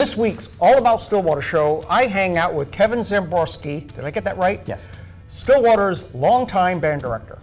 this week's All About Stillwater Show, I hang out with Kevin Zamborsky. Did I get that right? Yes. Stillwater's longtime band director.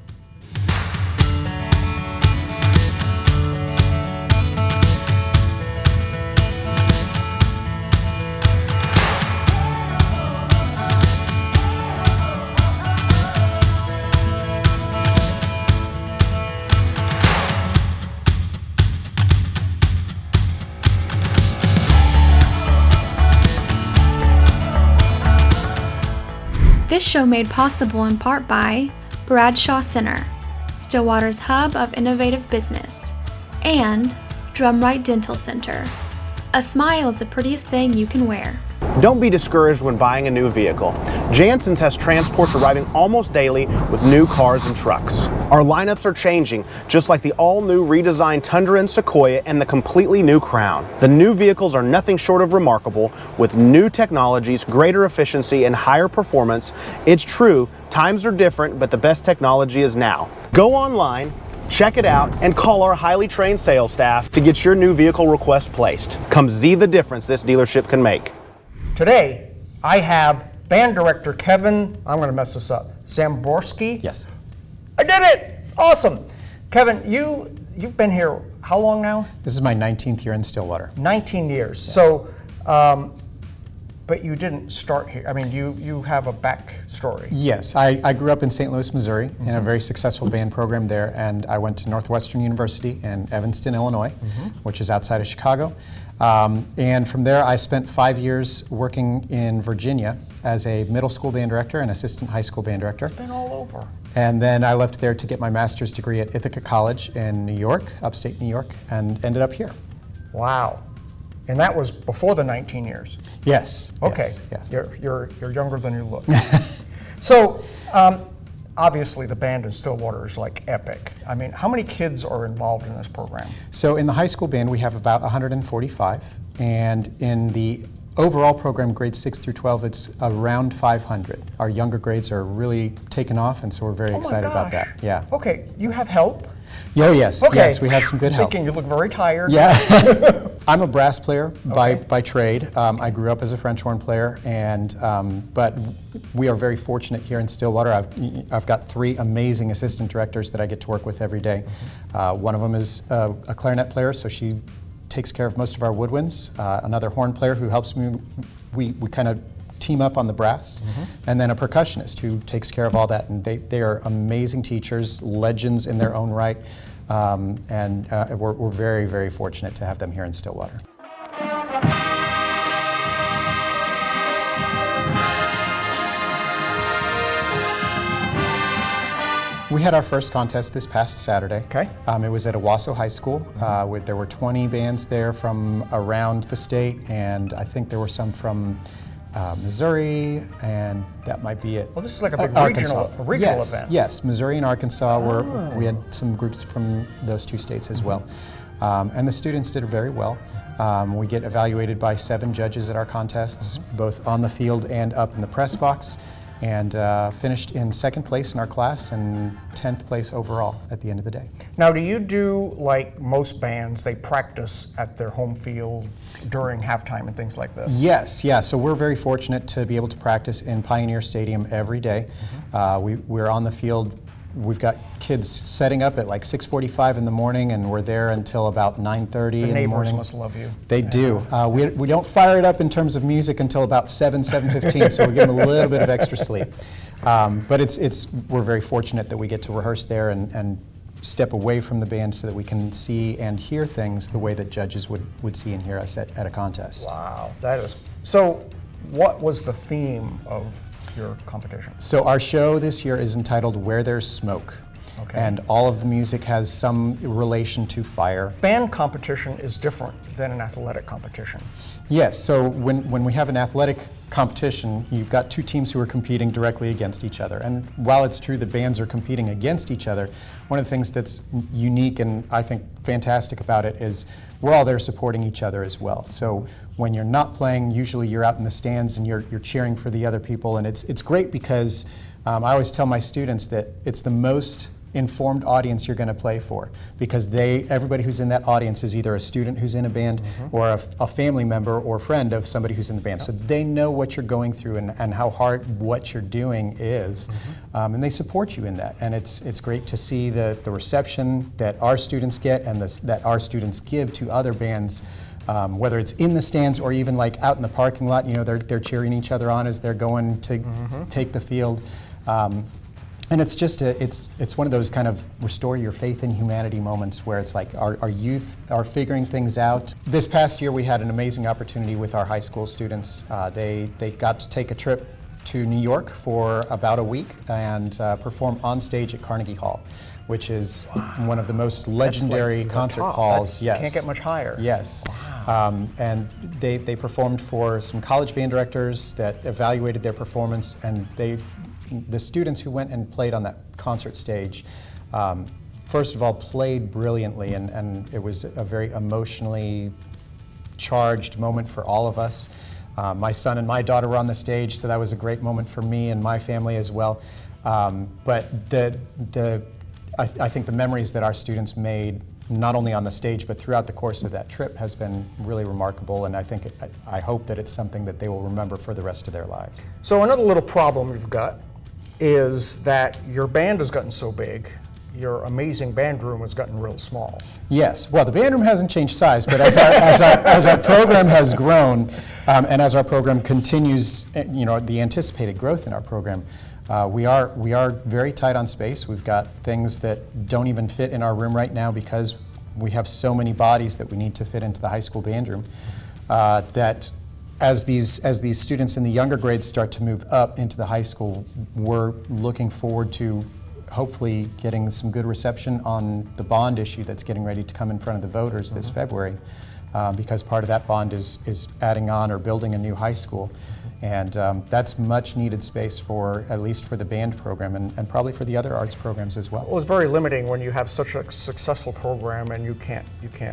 This show made possible in part by Bradshaw Center, Stillwater's hub of innovative business, and Drumright Dental Center. A smile is the prettiest thing you can wear. Don't be discouraged when buying a new vehicle. Jansen's has transports arriving almost daily with new cars and trucks. Our lineups are changing, just like the all-new redesigned Tundra and Sequoia and the completely new Crown. The new vehicles are nothing short of remarkable, with new technologies, greater efficiency, and higher performance. It's true, times are different, but the best technology is now. Go online, check it out, and call our highly trained sales staff to get your new vehicle request placed. Come see the difference this dealership can make. Today, I have band director Kevin, I'm going to mess this up, Zamborsky? Yes. I did it! Awesome. Kevin, you've been here how long now? This is my 19th year in Stillwater. 19 years. Yes. So, but you didn't start here. I mean, you have a backstory. Yes, I grew up in St. Louis, Missouri, in a very successful band program there, and I went to Northwestern University in Evanston, Illinois, which is outside of Chicago. And from there, I spent 5 years working in Virginia as a middle school band director and assistant high school band director. It's been all over. And then I left there to get my master's degree at Ithaca College in New York, upstate New York, and ended up here. Wow. And that was before the 19 years? Yes. Okay. Yes. You're younger than you look. So, obviously the band in Stillwater is like epic. I mean, how many kids are involved in this program? So in the high school band, we have about 145. And in the overall program, grades 6 through 12, it's around 500. Our younger grades are really taken off, and so we're very excited about that. Yeah. Okay, you have help? Oh, yes. Okay. Yes, we have some good help. Thinking you look very tired. Yeah. I'm a brass player by trade. I grew up as a French horn player, and but we are very fortunate here in Stillwater. I've got 3 amazing assistant directors that I get to work with every day. One of them is a clarinet player, so she takes care of most of our woodwinds. Another horn player who helps me. We kind of team up on the brass, and then a percussionist who takes care of all that. And they are amazing teachers, legends in their own right. And we're very, very fortunate to have them here in Stillwater. We had our first contest this past Saturday. Okay. It was at Owasso High School. There were 20 bands there from around the state, and I think there were some from Missouri, and that might be it. Well, this is like a big Arkansas. regional event. Yes, Missouri and Arkansas we had some groups from those 2 states as well. And the students did very well. We get evaluated by 7 judges at our contests, both on the field and up in the press box, and finished in 2nd place in our class and 10th place overall at the end of the day. Now, do you do like most bands, they practice at their home field during halftime and things like this? Yes, yeah. So we're very fortunate to be able to practice in Pioneer Stadium every day. We're on the field. We've got kids setting up at like 6:45 in the morning, and we're there until about 9:30 in the morning. The neighbors must love you. They do. We don't fire it up in terms of music until about 7:15, so we give them a little bit of extra sleep. But we're very fortunate that we get to rehearse there and step away from the band so that we can see and hear things the way that judges would see and hear us at a contest. Wow, that is. So what was the theme of your competition? So our show this year is entitled Where There's Smoke. Okay. And all of the music has some relation to fire. Band competition is different than an athletic competition. Yes, so when we have an athletic competition, you've got two teams who are competing directly against each other. And while it's true that bands are competing against each other, one of the things that's unique and I think fantastic about it is we're all there supporting each other as well. So when you're not playing, usually you're out in the stands and you're cheering for the other people, and it's great because I always tell my students that it's the most informed audience you're going to play for, because everybody who's in that audience is either a student who's in a band or a family member or friend of somebody who's in the band. So they know what you're going through and how hard what you're doing is, and they support you in that. And it's great to see the reception that our students get and that our students give to other bands, whether it's in the stands or even like out in the parking lot. You know, they're cheering each other on as they're going to take the field. And it's just it's one of those kind of restore your faith in humanity moments where it's like our youth are figuring things out. This past year we had an amazing opportunity with our high school students. They got to take a trip to New York for about a week and perform on stage at Carnegie Hall, which is one of the most legendary concert halls. Yes. Can't get much higher. Yes. Wow. And they performed for some college band directors that evaluated their performance, and the students who went and played on that concert stage, first of all, played brilliantly, and it was a very emotionally charged moment for all of us. My son and my daughter were on the stage, so that was a great moment for me and my family as well. But I think the memories that our students made, not only on the stage but throughout the course of that trip, has been really remarkable, and I hope that it's something that they will remember for the rest of their lives. So another little problem you've got is that your band has gotten so big, your amazing band room has gotten real small. Yes, well, the band room hasn't changed size, but as our program has grown, and as our program continues, the anticipated growth in our program, we are very tight on space. We've got things that don't even fit in our room right now because we have so many bodies that we need to fit into the high school band room. That as these students in the younger grades start to move up into the high school, we're looking forward to hopefully getting some good reception on the bond issue that's getting ready to come in front of the voters this February, because part of that bond is adding on or building a new high school. And that's much needed space for, at least for the band program and probably for the other arts programs as well. Well, it's very limiting when you have such a successful program and you can't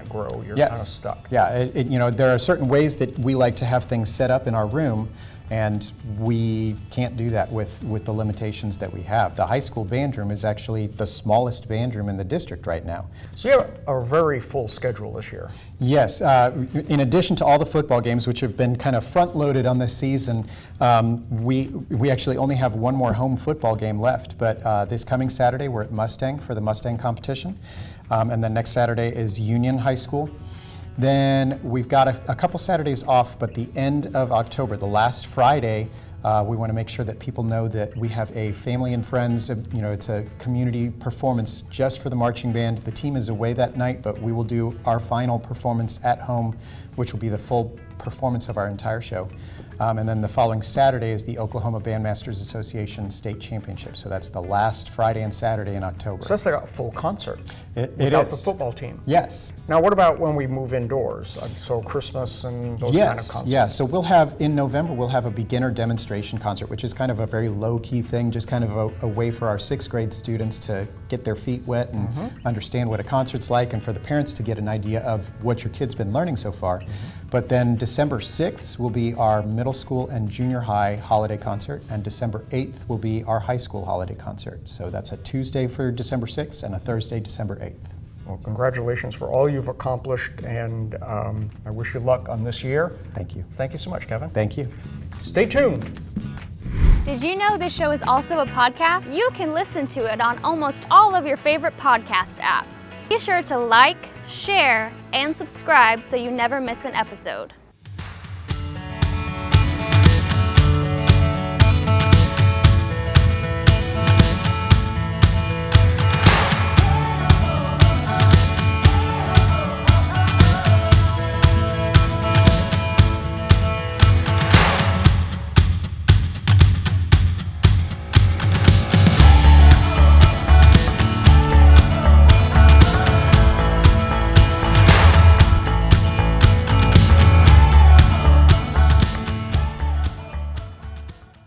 grow. You're kind of stuck. Yeah, there are certain ways that we like to have things set up in our room, and we can't do that with the limitations that we have. The high school band room is actually the smallest band room in the district right now. So you have a very full schedule this year. Yes, in addition to all the football games, which have been kind of front-loaded on this season, we actually only have one more home football game left. But this coming Saturday, we're at Mustang for the Mustang competition, and then next Saturday is Union High School. Then we've got a couple Saturdays off, but the end of October, the last Friday, we want to make sure that people know that we have a family and friends, it's a community performance just for the marching band. The team is away that night, but we will do our final performance at home, which will be the full performance of our entire show. And then the following Saturday is the Oklahoma Bandmasters Association State Championship. So that's the last Friday and Saturday in October. So that's like a full concert. It without is. the football team. Yes. Now, what about when we move indoors? So Christmas and those kind of concerts. Yeah, so in November, we'll have a beginner demonstration concert, which is kind of a very low-key thing, just kind of a way for our 6th grade students to get their feet wet and understand what a concert's like, and for the parents to get an idea of what your kid's been learning so far. But then December 6th will be our middle school and junior high holiday concert, and December 8th will be our high school holiday concert. So that's a Tuesday for December 6th and a Thursday, December 8th. Well, congratulations for all you've accomplished, and I wish you luck on this year. Thank you. Thank you so much, Kevin. Thank you. Stay tuned. Did you know this show is also a podcast? You can listen to it on almost all of your favorite podcast apps. Be sure to like, share, and subscribe so you never miss an episode.